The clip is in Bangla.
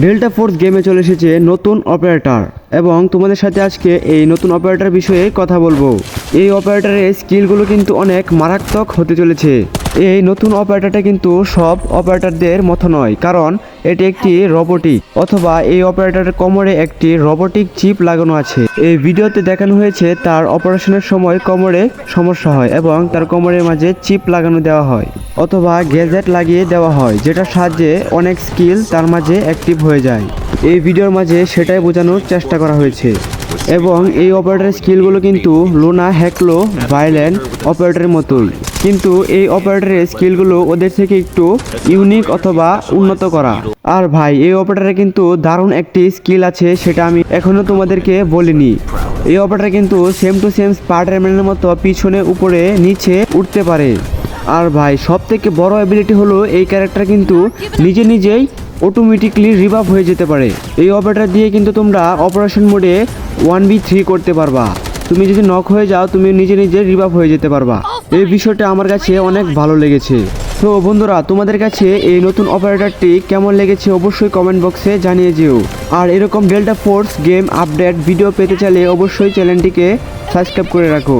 ডেল্টা ফোর্স গেমে চলে এসেছে নতুন অপারেটর এবং তোমাদের সাথে আজকে এই নতুন অপারেটর বিষয়ে কথা বলবো। এই অপারেটরের স্কিলগুলো কিন্তু অনেক মারাত্মক হতে চলেছে। এই নতুন অপারেটরটা কিন্তু সব অপারেটরদের মতো নয়, কারণ এটি একটি রোবটিক, অথবা এই অপারেটরের কোমরে একটি রোবটিক চিপ লাগানো আছে। এই ভিডিওতে দেখানো হয়েছে তার অপারেশনের সময় কোমরে সমস্যা হয় এবং তার কোমরের মাঝে চিপ লাগানো দেওয়া হয় অথবা গ্যাজেট লাগিয়ে দেওয়া হয়, যেটার সাহায্যে অনেক স্কিল তার মাঝে অ্যাক্টিভ হয়ে যায়। এই ভিডিওর মাঝে সেটাই বোঝানোর চেষ্টা করা হয়েছে এবং এই অপারেটরের স্কিলগুলো কিন্তু লুনা হ্যাকলো ভাইল্যান্ড অপারেটরের মতোই, কিন্তু এই অপারেটরের স্কিলগুলো ওদের থেকে একটু ইউনিক অথবা উন্নত করা। আর ভাই, এই অপারেটরে কিন্তু দারুণ একটি স্কিল আছে, সেটা আমি এখনো তোমাদেরকে বলিনি। এই অপারেটর কিন্তু সেম টু সেম স্পাইডারম্যানের মতো পিছনে উপরে নিচে উঠতে পারে। আর ভাই, সব থেকে বড় অ্যাবিলিটি হলো এই ক্যারেক্টার কিন্তু নিজে নিজেই অটোমেটিকলি রিভাইভ হয়ে যেতে পারে। এই অপারেটর দিয়ে কিন্তু তোমরা অপারেশন মোডে 1v3 করতে পারবা। তুমি যদি নক হয়ে যাও, তুমি নিজে নিজে রিভাইভ হয়ে যেতে পারবা। এই বিষয়টা আমার কাছে অনেক ভালো লেগেছে। তো বন্ধুরা, তোমাদের কাছে এই নতুন অপারেটরটি কেমন লেগেছে অবশ্যই কমেন্ট বক্সে জানিয়ে যেও। আর এরকম delta force game update video পেতে চাইলে অবশ্যই চ্যানেলটিকে সাবস্ক্রাইব করে রাখো।